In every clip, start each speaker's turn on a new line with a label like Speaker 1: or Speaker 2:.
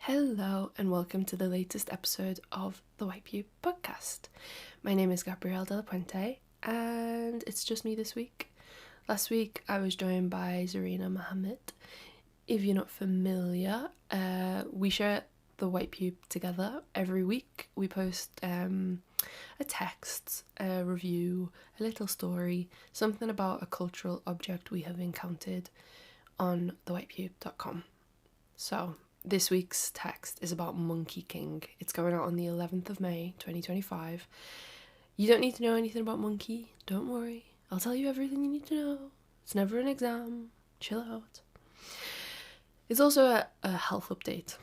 Speaker 1: Hello and welcome to the latest episode of the White Pew podcast. My name is Gabrielle De La Puente and it's just me this week. Last week I was joined by Zarina Mohammed. If you're not familiar, we share the White Pew together every week. We post a text, a review, a little story, something about a cultural object we have encountered on thewhitepew.com. So this week's text is about Monkey King. It's going out on the 11th of May 2025. You don't need to know anything about Monkey, don't worry. I'll tell you everything you need to know. It's never an exam. Chill out. It's also a health update,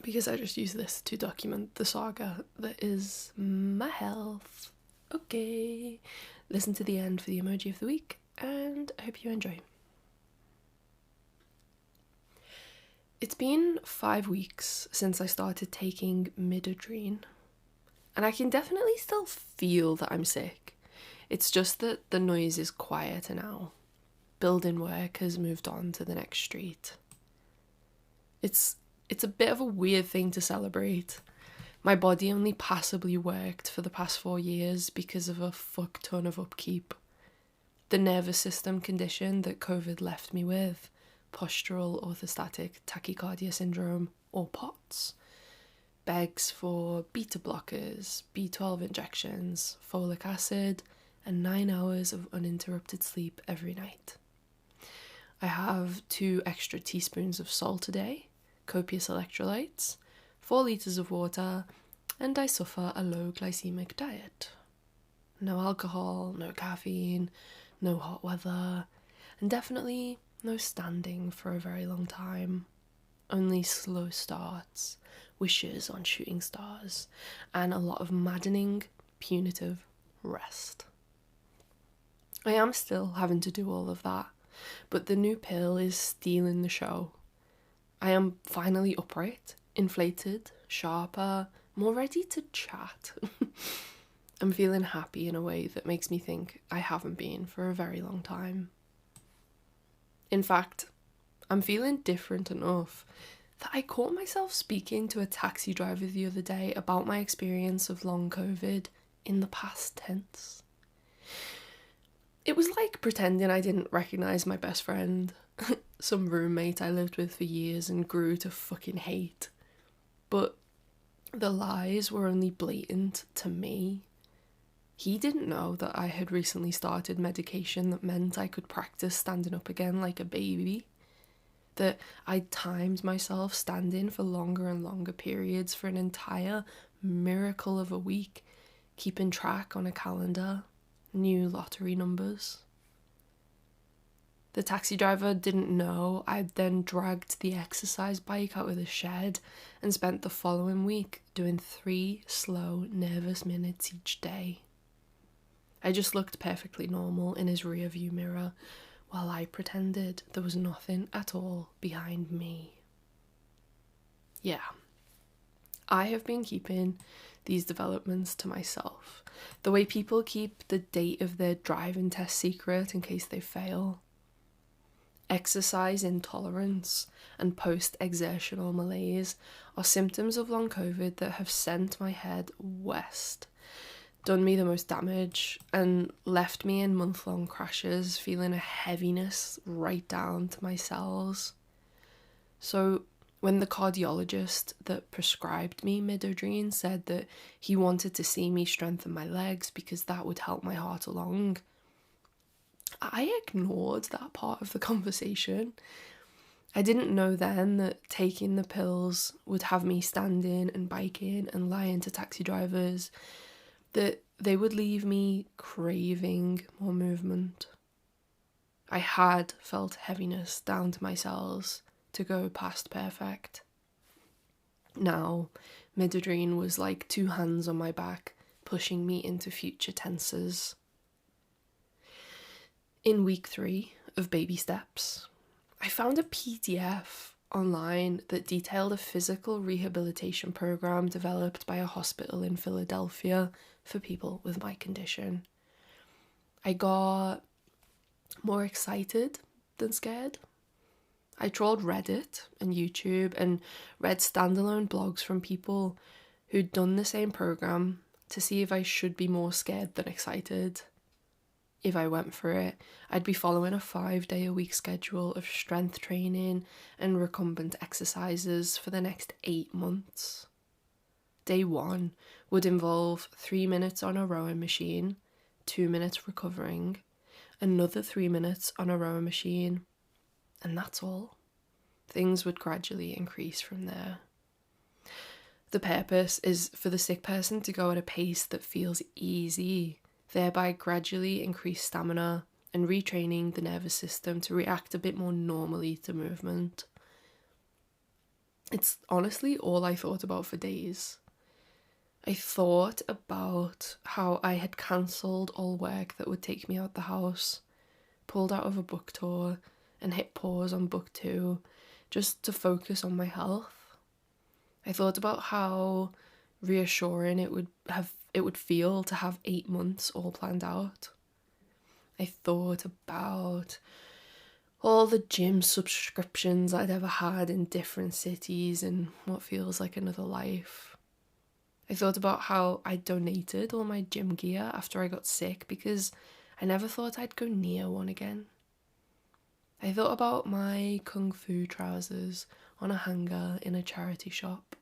Speaker 1: because I just use this to document the saga that is my health. Okay, listen to the end for the emoji of the week, and I hope you enjoy. It's been 5 weeks since I started taking Midodrine, and I can definitely still feel that I'm sick. It's just that the noise is quieter now. Building work has moved on to the next street. It's a bit of a weird thing to celebrate. My body only passably worked for the past 4 years because of a fuck ton of upkeep. The nervous system condition that COVID left me with, postural orthostatic tachycardia syndrome, or POTS, begs for beta blockers, B12 injections, folic acid, and 9 hours of uninterrupted sleep every night. I have 2 extra teaspoons of salt a day, copious electrolytes, 4 litres of water, and I suffer a low glycemic diet. No alcohol, no caffeine, no hot weather, and definitely no standing for a very long time. Only slow starts, wishes on shooting stars, and a lot of maddening, punitive rest. I am still having to do all of that, but the new pill is stealing the show. I am finally upright, inflated, sharper, more ready to chat. I'm feeling happy in a way that makes me think I haven't been for a very long time. In fact, I'm feeling different enough that I caught myself speaking to a taxi driver the other day about my experience of long COVID in the past tense. It was like pretending I didn't recognise my best friend, some roommate I lived with for years and grew to fucking hate. But the lies were only blatant to me. He didn't know that I had recently started medication that meant I could practice standing up again like a baby. That I'd timed myself standing for longer and longer periods for an entire miracle of a week, keeping track on a calendar, new lottery numbers. The taxi driver didn't know I'd then dragged the exercise bike out of the shed and spent the following week doing 3 slow, nervous minutes each day. I just looked perfectly normal in his rear view mirror while I pretended there was nothing at all behind me. Yeah, I have been keeping these developments to myself, the way people keep the date of their driving test secret in case they fail. Exercise intolerance and post-exertional malaise are symptoms of long COVID that have sent my head west, done me the most damage, and left me in month-long crashes feeling a heaviness right down to my cells. So when the cardiologist that prescribed me Midodrine said that he wanted to see me strengthen my legs because that would help my heart along, I ignored that part of the conversation. I didn't know then that taking the pills would have me standing and biking and lying to taxi drivers, that they would leave me craving more movement. I had felt heaviness down to my cells to go past perfect. Now, Midodrine was like 2 hands on my back, pushing me into future tenses. In week 3 of Baby Steps, I found a PDF online that detailed a physical rehabilitation program developed by a hospital in Philadelphia for people with my condition. I got more excited than scared. I trawled Reddit and YouTube and read standalone blogs from people who'd done the same program to see if I should be more scared than excited. If I went for it, I'd be following a 5-day-a-week schedule of strength training and recumbent exercises for the next 8 months. Day 1 would involve 3 minutes on a rowing machine, 2 minutes recovering, another 3 minutes on a rowing machine, and that's all. Things would gradually increase from there. The purpose is for the sick person to go at a pace that feels easy, thereby gradually increase stamina and retraining the nervous system to react a bit more normally to movement. It's honestly all I thought about for days. I thought about how I had cancelled all work that would take me out the house, pulled out of a book tour, and hit pause on book 2 just to focus on my health. I thought about how reassuring it would feel to have 8 months all planned out. I thought about all the gym subscriptions I'd ever had in different cities and what feels like another life. I thought about how I donated all my gym gear after I got sick because I never thought I'd go near one again. I thought about my kung fu trousers on a hanger in a charity shop.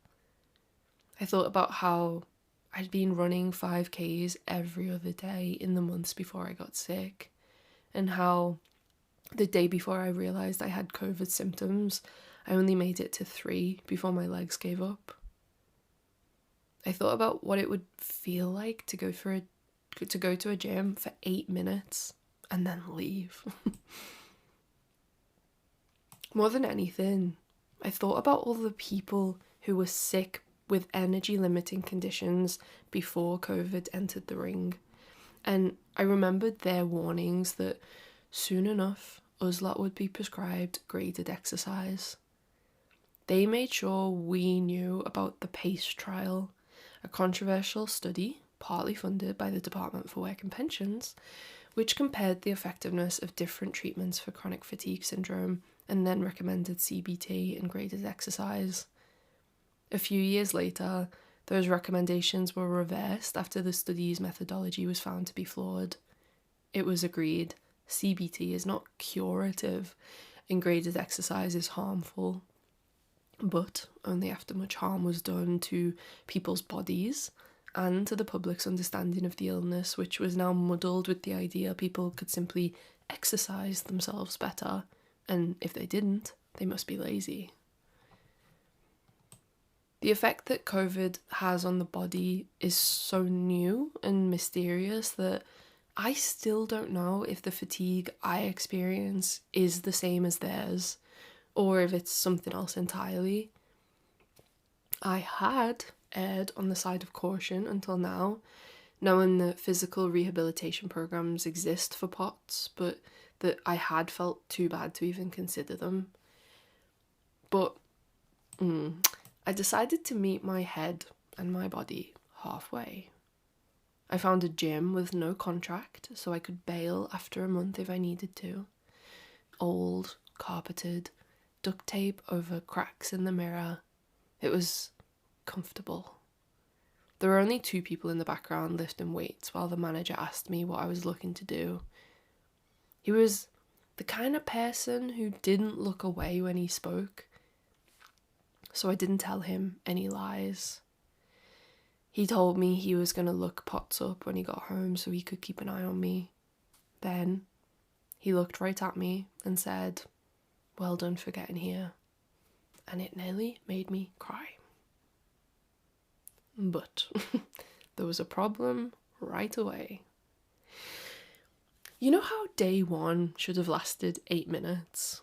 Speaker 1: I thought about how I'd been running 5Ks every other day in the months before I got sick, and how the day before I realised I had COVID symptoms, I only made it to 3 before my legs gave up. I thought about what it would feel like to go to a gym for 8 minutes and then leave. More than anything, I thought about all the people who were sick with energy limiting conditions before COVID entered the ring, and I remembered their warnings that soon enough us lot would be prescribed graded exercise. They made sure we knew about the PACE trial, a controversial study partly funded by the Department for Work and Pensions, which compared the effectiveness of different treatments for chronic fatigue syndrome and then recommended CBT and graded exercise. A few years later, those recommendations were reversed after the study's methodology was found to be flawed. It was agreed CBT is not curative and graded exercise is harmful, but only after much harm was done to people's bodies and to the public's understanding of the illness, which was now muddled with the idea people could simply exercise themselves better, and if they didn't, they must be lazy. The effect that COVID has on the body is so new and mysterious that I still don't know if the fatigue I experience is the same as theirs, or if it's something else entirely. I had erred on the side of caution until now, knowing that physical rehabilitation programs exist for POTS, but that I had felt too bad to even consider them. But I decided to meet my head and my body halfway. I found a gym with no contract, so I could bail after a month if I needed to. Old, carpeted, duct tape over cracks in the mirror. It was comfortable. There were only 2 people in the background lifting weights while the manager asked me what I was looking to do. He was the kind of person who didn't look away when he spoke, so I didn't tell him any lies. He told me he was going to look POTS up when he got home so he could keep an eye on me. Then he looked right at me and said, "Well done for getting here." And it nearly made me cry. But there was a problem right away. You know how day 1 should have lasted 8 minutes?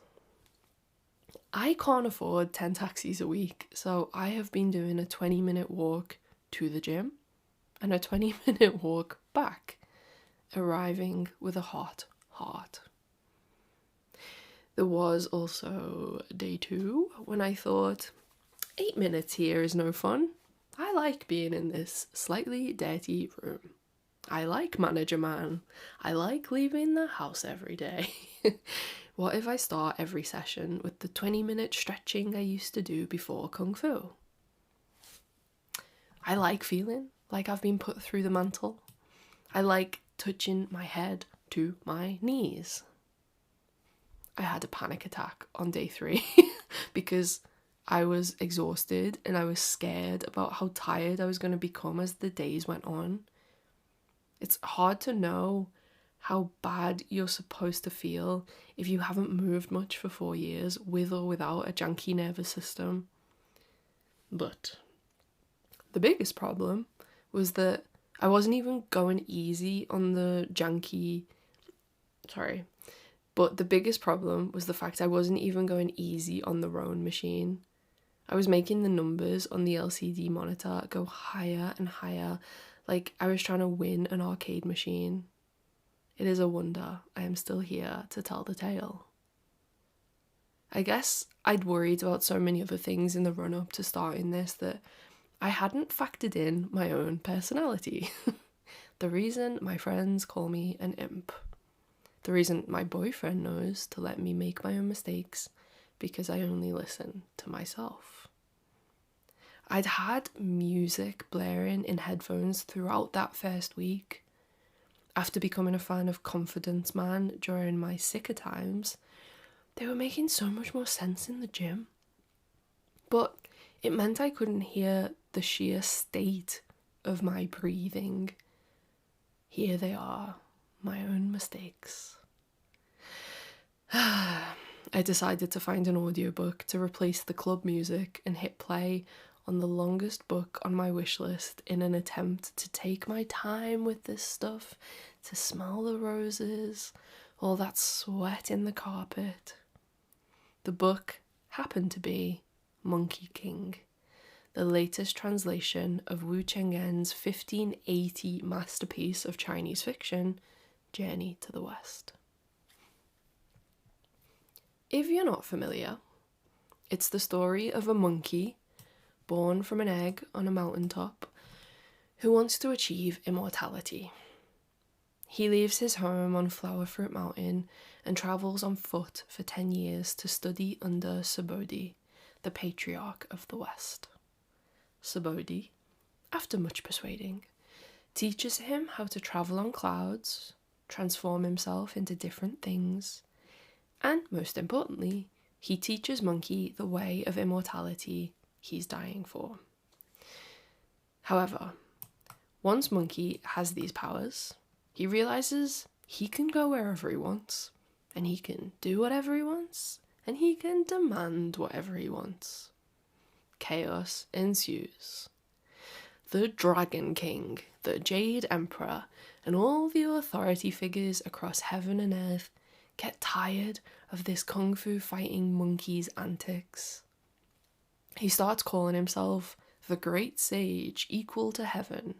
Speaker 1: I can't afford 10 taxis a week, so I have been doing a 20-minute walk to the gym and a 20-minute walk back, arriving with a hot heart. There was also day 2 when I thought, 8 minutes here is no fun. I like being in this slightly dirty room. I like manager man. I like leaving the house every day. What if I start every session with the 20-minute stretching I used to do before Kung Fu? I like feeling like I've been put through the mantle. I like touching my head to my knees. I had a panic attack on day 3 because I was exhausted and I was scared about how tired I was going to become as the days went on. It's hard to know how bad you're supposed to feel if you haven't moved much for 4 years with or without a janky nervous system. But the biggest problem was that I wasn't even going easy on the But the biggest problem was the fact I wasn't even going easy on the Rowan machine. I was making the numbers on the LCD monitor go higher and higher, like I was trying to win an arcade machine. It is a wonder I am still here to tell the tale. I guess I'd worried about so many other things in the run-up to starting this that I hadn't factored in my own personality. The reason my friends call me an imp. The reason my boyfriend knows to let me make my own mistakes, because I only listen to myself. I'd had music blaring in headphones throughout that first week. After becoming a fan of Confidence Man during my sicker times, they were making so much more sense in the gym. But it meant I couldn't hear the sheer state of my breathing. Here they are, my own mistakes. I decided to find an audiobook to replace the club music and hit play on the longest book on my wish list in an attempt to take my time with this stuff, to smell the roses, all that sweat in the carpet. The book happened to be Monkey King, the latest translation of Wu Cheng'en's 1580 masterpiece of Chinese fiction, Journey to the West. If you're not familiar, it's the story of a monkey born from an egg on a mountaintop who wants to achieve immortality. He leaves his home on Flower Fruit Mountain and travels on foot for 10 years to study under Subodhi, the patriarch of the West. Subodhi, after much persuading, teaches him how to travel on clouds, transform himself into different things, and most importantly, he teaches Monkey the way of immortality he's dying for. However, once Monkey has these powers, he realizes he can go wherever he wants, and he can do whatever he wants, and he can demand whatever he wants. Chaos ensues. The Dragon King, the Jade Emperor, and all the authority figures across heaven and earth get tired of this kung fu fighting monkey's antics. He starts calling himself the Great Sage equal to heaven.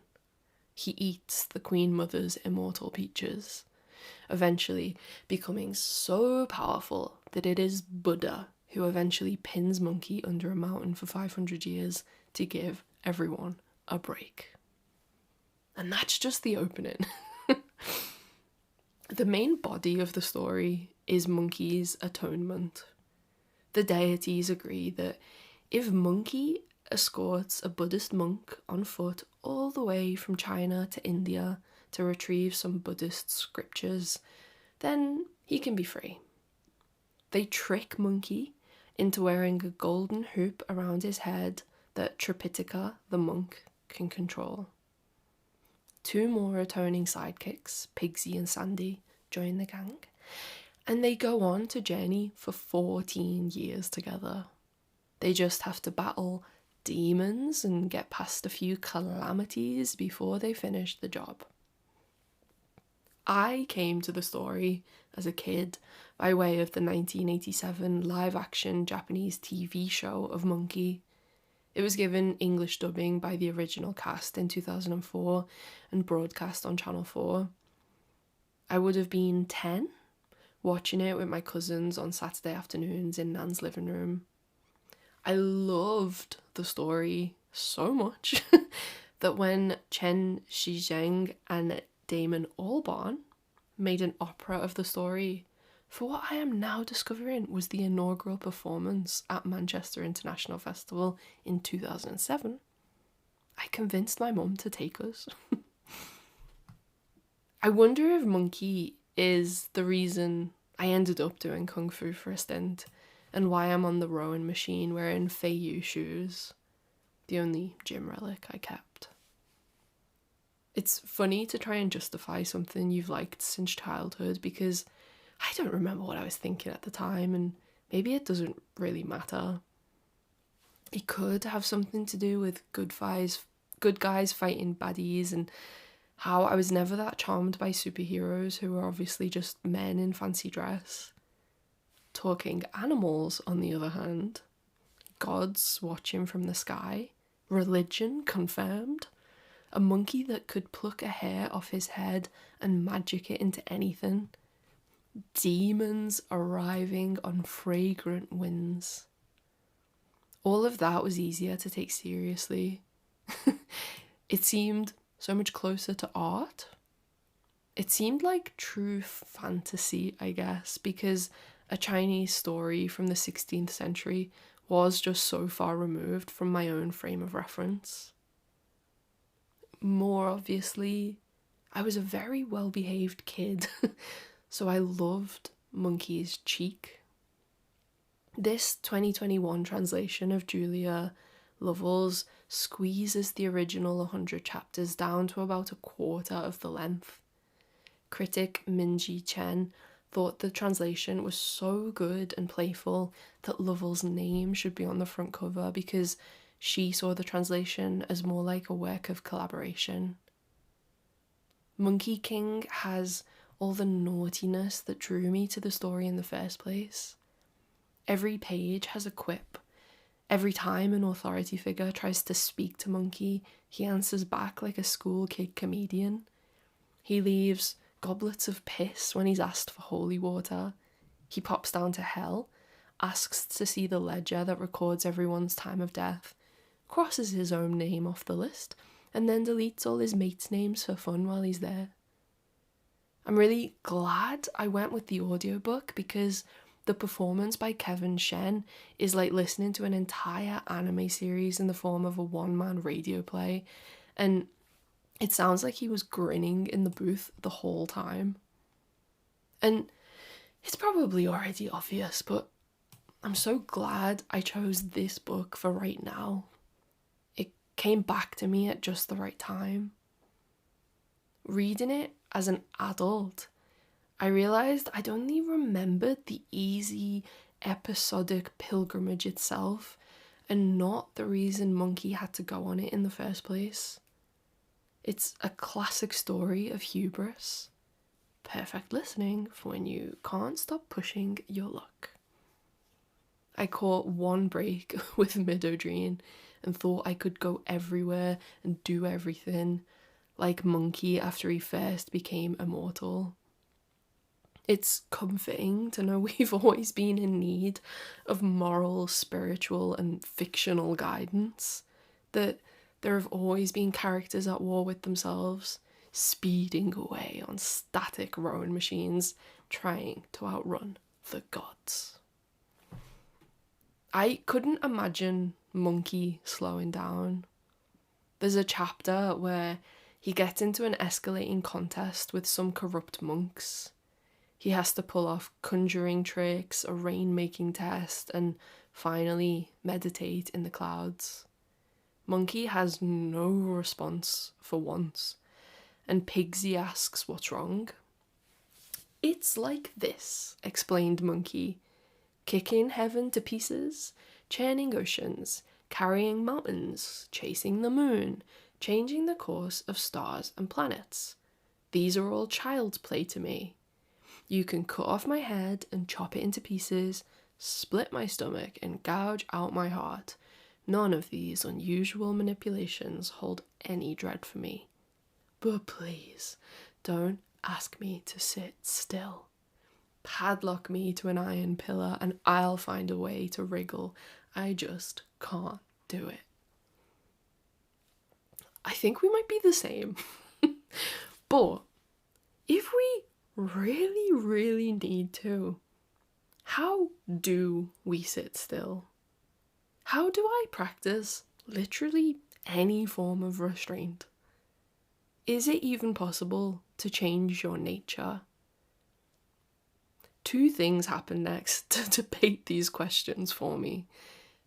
Speaker 1: He eats the Queen Mother's immortal peaches, eventually becoming so powerful that it is Buddha who eventually pins Monkey under a mountain for 500 years to give everyone a break. And that's just the opening. The main body of the story is Monkey's atonement. The deities agree that if Monkey escorts a Buddhist monk on foot all the way from China to India to retrieve some Buddhist scriptures, then he can be free. They trick Monkey into wearing a golden hoop around his head that Tripitaka, the monk, can control. 2 more atoning sidekicks, Pigsy and Sandy, join the gang, and they go on to journey for 14 years together. They just have to battle demons and get past a few calamities before they finish the job. I came to the story as a kid by way of the 1987 live-action Japanese TV show of Monkey. It was given English dubbing by the original cast in 2004 and broadcast on Channel 4. I would have been 10, watching it with my cousins on Saturday afternoons in Nan's living room. I loved the story so much that when Chen Shizheng and Damon Albarn made an opera of the story, for what I am now discovering was the inaugural performance at Manchester International Festival in 2007. I convinced my mum to take us. I wonder if Monkey is the reason I ended up doing Kung Fu for a stint, and why I'm on the rowing machine wearing Feiyu shoes, the only gym relic I kept. It's funny to try and justify something you've liked since childhood, because I don't remember what I was thinking at the time, and maybe it doesn't really matter. It could have something to do with good guys fighting baddies, and how I was never that charmed by superheroes who are obviously just men in fancy dress. Talking animals, on the other hand, gods watching from the sky, religion confirmed, a monkey that could pluck a hair off his head and magic it into anything, demons arriving on fragrant winds. All of that was easier to take seriously. It seemed so much closer to art. It seemed like true fantasy, I guess, because a Chinese story from the 16th century was just so far removed from my own frame of reference. More obviously, I was a very well-behaved kid, so I loved Monkey's cheek. This 2021 translation of Julia Lovell's squeezes the original 100 chapters down to about a quarter of the length. Critic Minji Chen thought the translation was so good and playful that Lovell's name should be on the front cover, because she saw the translation as more like a work of collaboration. Monkey King has all the naughtiness that drew me to the story in the first place. Every page has a quip. Every time an authority figure tries to speak to Monkey, he answers back like a school kid comedian. He leaves goblets of piss when he's asked for holy water. He pops down to hell, asks to see the ledger that records everyone's time of death, crosses his own name off the list, and then deletes all his mates' names for fun while he's there. I'm really glad I went with the audiobook, because the performance by Kevin Shen is like listening to an entire anime series in the form of a one-man radio play, and it sounds like he was grinning in the booth the whole time. And it's probably already obvious, but I'm so glad I chose this book for right now. It came back to me at just the right time. Reading it as an adult, I realised I'd only remembered the easy, episodic pilgrimage itself, and not the reason Monkey had to go on it in the first place. It's a classic story of hubris. Perfect listening for when you can't stop pushing your luck. I caught one break with Midodrine and thought I could go everywhere and do everything, like Monkey after he first became immortal. It's comforting to know we've always been in need of moral, spiritual, and fictional guidance, that there have always been characters at war with themselves, speeding away on static rowing machines, trying to outrun the gods. I couldn't imagine Monkey slowing down. There's a chapter where he gets into an escalating contest with some corrupt monks. He has to pull off conjuring tricks, a rain-making test, and finally meditate in the clouds. Monkey has no response for once, and Pigsy asks what's wrong. "It's like this," explained Monkey. "Kicking heaven to pieces, churning oceans, carrying mountains, chasing the moon, changing the course of stars and planets. These are all child's play to me. You can cut off my head and chop it into pieces, split my stomach and gouge out my heart. None of these unusual manipulations hold any dread for me. But please, don't ask me to sit still. Padlock me to an iron pillar and I'll find a way to wriggle. I just can't do it." I think we might be the same. But if we really, really need to, How do we sit still? How do I practice literally any form of restraint? Is it even possible to change your nature? Two things happen next to debate these questions for me.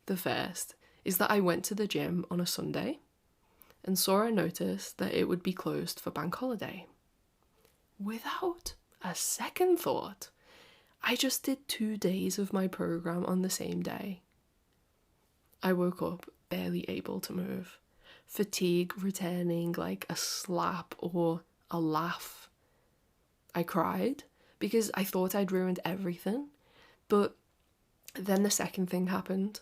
Speaker 1: The first is that I went to the gym on a Sunday and saw a notice that it would be closed for bank holiday. Without a second thought, I just did 2 days of my program on the same day. I woke up barely able to move, fatigue returning like a slap or a laugh. I cried because I thought I'd ruined everything, but then the second thing happened.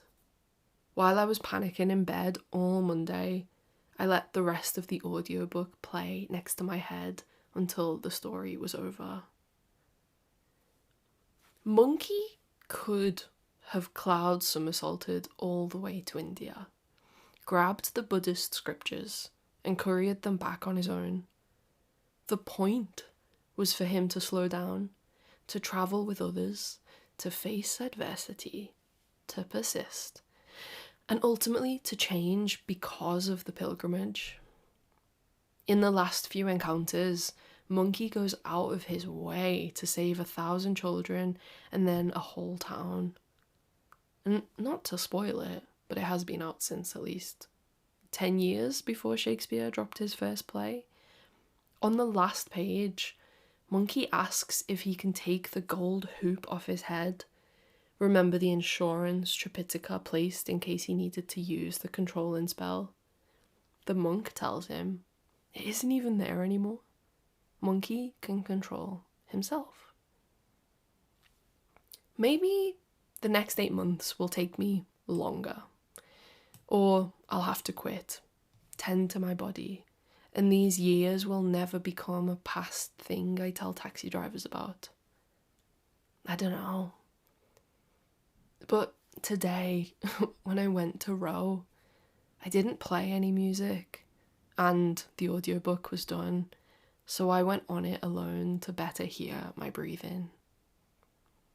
Speaker 1: While I was panicking in bed all Monday, I let the rest of the audiobook play next to my head until the story was over. Monkey could have cloud somersaulted all the way to India, grabbed the Buddhist scriptures and couriered them back on his own. The point was for him to slow down, to travel with others, to face adversity, to persist, and ultimately to change because of the pilgrimage. In the last few encounters, Monkey goes out of his way to save 1,000 children and then a whole town. And not to spoil it, but it has been out since at least 10 years before Shakespeare dropped his first play. On the last page, Monkey asks if he can take the gold hoop off his head. Remember the insurance Tripitaka placed in case he needed to use the controlling spell? The monk tells him it isn't even there anymore. Monkey can control himself. Maybe the next 8 months will take me longer. Or I'll have to quit, tend to my body, and these years will never become a past thing I tell taxi drivers about. I don't know. But today, when I went to row, I didn't play any music, and the audiobook was done, so I went on it alone to better hear my breathing.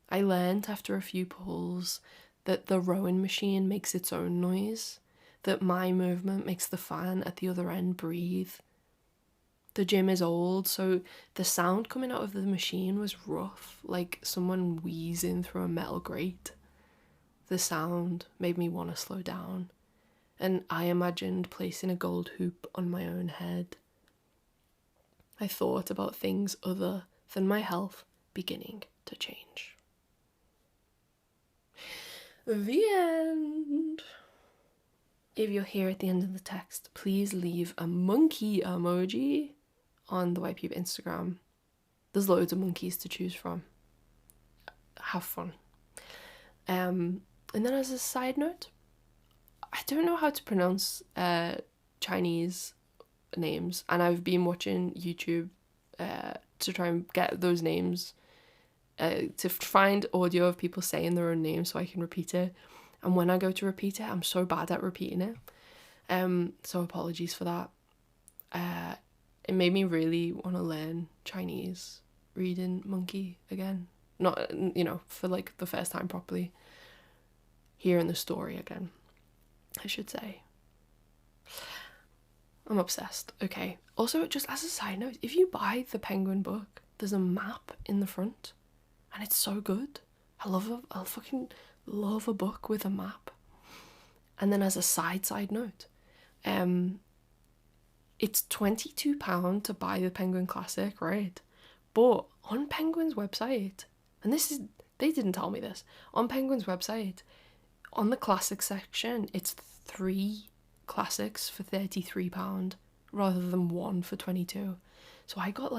Speaker 1: I learned after a few pulls that the rowing machine makes its own noise, that my movement makes the fan at the other end breathe. The gym is old, so the sound coming out of the machine was rough, like someone wheezing through a metal grate. The sound made me want to slow down, and I imagined placing a gold hoop on my own head. I thought about things other than my health beginning to change. The end. If you're here at the end of the text, please leave a monkey emoji on the White Pube Instagram. There's loads of monkeys to choose from. Have fun. And then as a side note, I don't know how to pronounce Chinese names, and I've been watching YouTube to try and get those names, to find audio of people saying their own name so I can repeat it. And when I go to repeat it, I'm so bad at repeating it. So apologies for that. It made me really want to learn Chinese reading Monkey again. Not, for like the first time properly. Hearing the story again, I should say. I'm obsessed. Okay. Also, just as a side note, if you buy the Penguin book, there's a map in the front, and it's so good. I fucking love a book with a map. And then as a side note, it's £22 to buy the Penguin Classic, right? But on Penguin's website, and they didn't tell me this, on Penguin's website, on the classic section, it's 3 classics for £33 rather than 1 for £22. So I got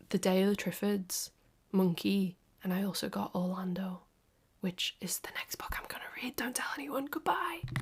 Speaker 1: The Day of the Triffids, Monkey, and I also got Orlando, which is the next book I'm gonna read. Don't tell anyone. Goodbye.